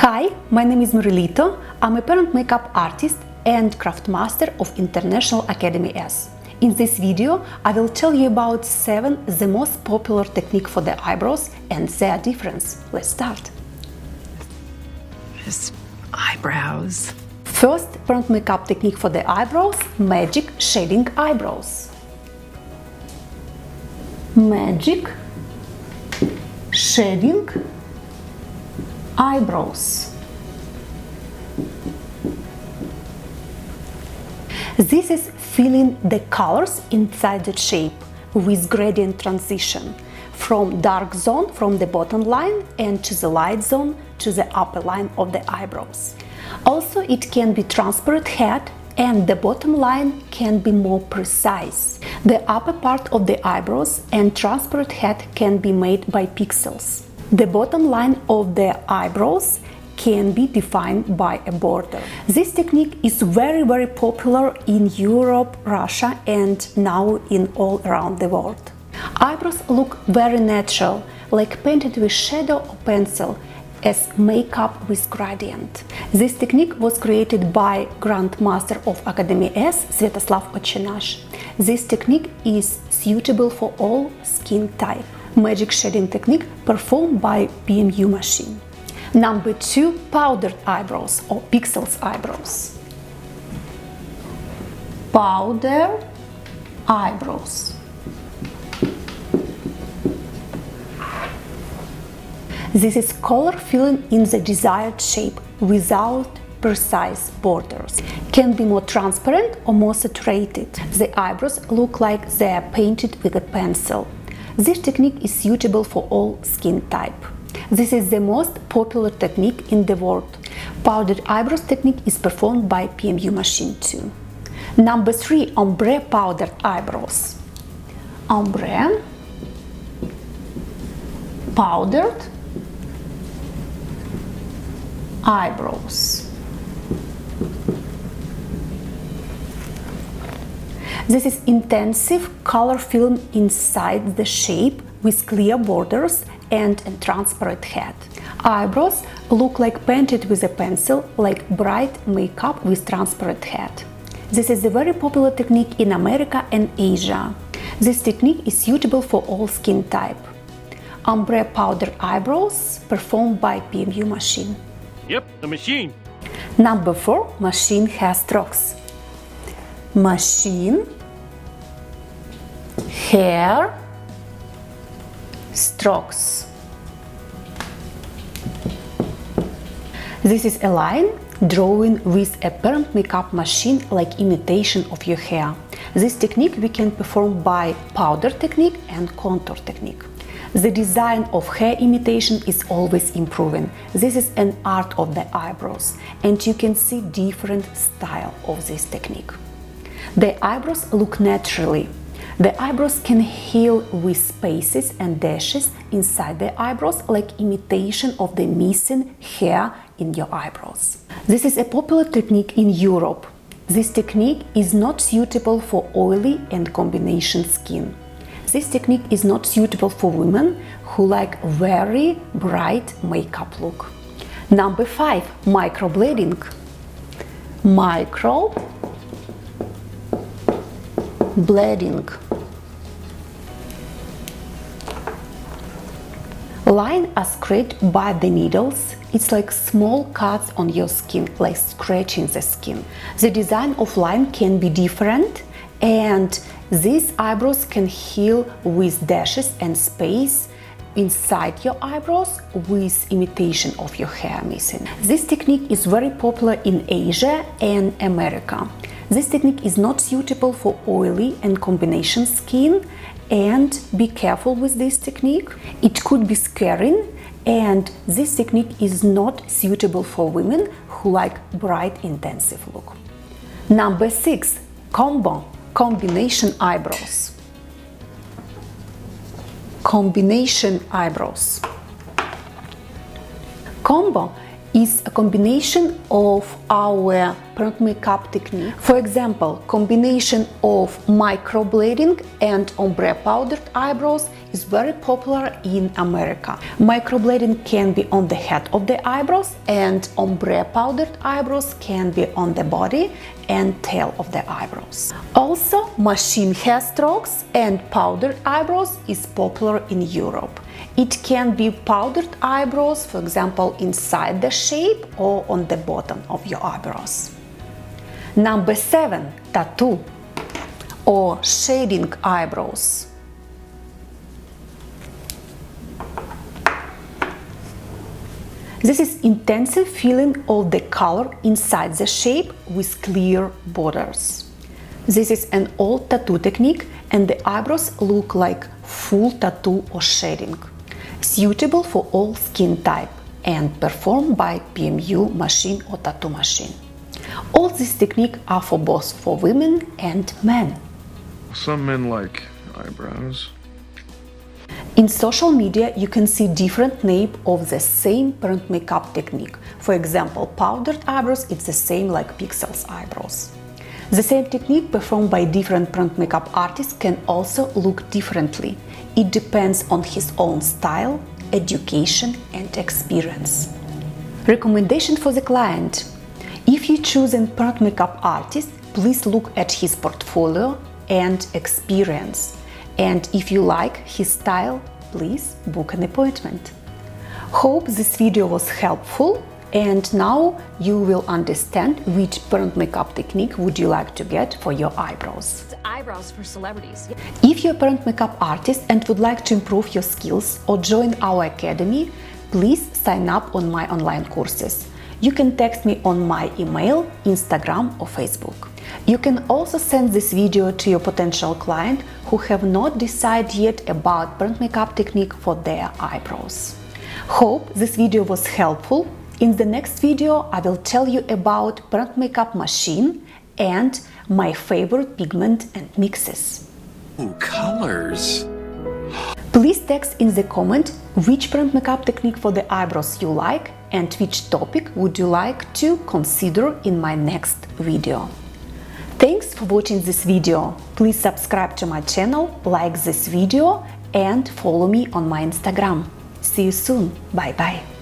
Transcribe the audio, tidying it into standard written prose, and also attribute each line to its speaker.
Speaker 1: Hi, my name is Lito. I'm a parent makeup artist and craft master of International Academy S. In this video, I will tell you about 7 the most popular technique for the eyebrows and their difference. Let's start.
Speaker 2: His eyebrows.
Speaker 1: First parent makeup technique for the eyebrows, magic shading eyebrows. Magic shading eyebrows. This is filling the colors inside the shape with gradient transition from dark zone from the bottom line and to the light zone to the upper line of the eyebrows. Also, it can be transparent head and the bottom line can be more precise. The upper part of the eyebrows and transparent head can be made by pixels. The bottom line of the eyebrows can be defined by a border. This technique is very popular in Europe, Russia and now in all around the world. Eyebrows look very natural, like painted with shadow or pencil, as makeup with gradient. This technique was created by Grandmaster of Academy S, Sviatoslav Ochinash. This technique is suitable for all skin type. Magic shading technique performed by PMU machine. Number 2, powdered eyebrows or pixels eyebrows. Powder eyebrows. This is color filling in the desired shape without precise borders. Can be more transparent or more saturated. The eyebrows look like they are painted with a pencil. This technique is suitable for all skin type. This is the most popular technique in the world. Powdered eyebrows technique is performed by PMU machine too. Number 3, ombre powdered eyebrows. Ombre powdered eyebrows. This is intensive color film inside the shape with clear borders and a transparent head. Eyebrows look like painted with a pencil, like bright makeup with transparent head. This is a very popular technique in America and Asia. This technique is suitable for all skin type. Ombre powder eyebrows performed by PMU machine.
Speaker 3: Yep, the machine.
Speaker 1: Number 4, machine hair strokes. Machine hair strokes. This is a line drawing with a parent makeup machine like imitation of your hair. This technique we can perform by powder technique and contour technique. The design of hair imitation is always improving. This is an art of the eyebrows and you can see different style of this technique. The eyebrows look naturally. The eyebrows can heal with spaces and dashes inside the eyebrows like imitation of the missing hair in your eyebrows. This is a popular technique in Europe. This technique is not suitable for oily and combination skin. This technique is not suitable for women who like very bright makeup look. Number 5, microblading. Microblading. Lines are scraped by the needles. It's like small cuts on your skin, like scratching the skin. The design of line can be different and these eyebrows can heal with dashes and space inside your eyebrows with imitation of your hair missing. This technique is very popular in Asia and America. This technique is not suitable for oily and combination skin, and be careful with this technique. It could be scarring, and this technique is not suitable for women who like bright intensive look. Number 6, combination eyebrows. Combination eyebrows. Combo is a combination of our parent makeup technique. For example, combination of microblading and ombre powdered eyebrows is very popular in America. Microblading can be on the head of the eyebrows, and ombre powdered eyebrows can be on the body and tail of the eyebrows. Also, machine hair strokes and powdered eyebrows is popular in Europe. It can be powdered eyebrows, for example, inside the shape or on the bottom of your eyebrows. Number 7, tattoo or shading eyebrows. This is intensive filling of the color inside the shape with clear borders. This is an old tattoo technique, and the eyebrows look like full tattoo or shading, suitable for all skin type and performed by PMU machine or tattoo machine. All these techniques are for both for women and men.
Speaker 3: Some men like eyebrows.
Speaker 1: In social media, you can see different names of the same permanent makeup technique. For example, powdered eyebrows, it's the same like pixels eyebrows. The same technique performed by different permanent makeup artists can also look differently. It depends on his own style, education and experience. Recommendation for the client. If you choose a permanent makeup artist, please look at his portfolio and experience. And if you like his style, please book an appointment. Hope this video was helpful, and now you will understand which permanent makeup technique would you like to get for your eyebrows.
Speaker 4: It's eyebrows for celebrities.
Speaker 1: If you're a permanent makeup artist and would like to improve your skills or join our academy, please sign up on my online courses. You can text me on my email, Instagram or Facebook. You can also send this video to your potential client who have not decided yet about permanent makeup technique for their eyebrows. Hope this video was helpful. In the next video, I will tell you about permanent makeup machine and my favorite pigment and mixes.
Speaker 3: Ooh, colors.
Speaker 1: Please text in the comment which permanent makeup technique for the eyebrows you like and which topic would you like to consider in my next video. Thanks for watching this video. Please subscribe to my channel, like this video and follow me on my Instagram. See you soon. Bye bye.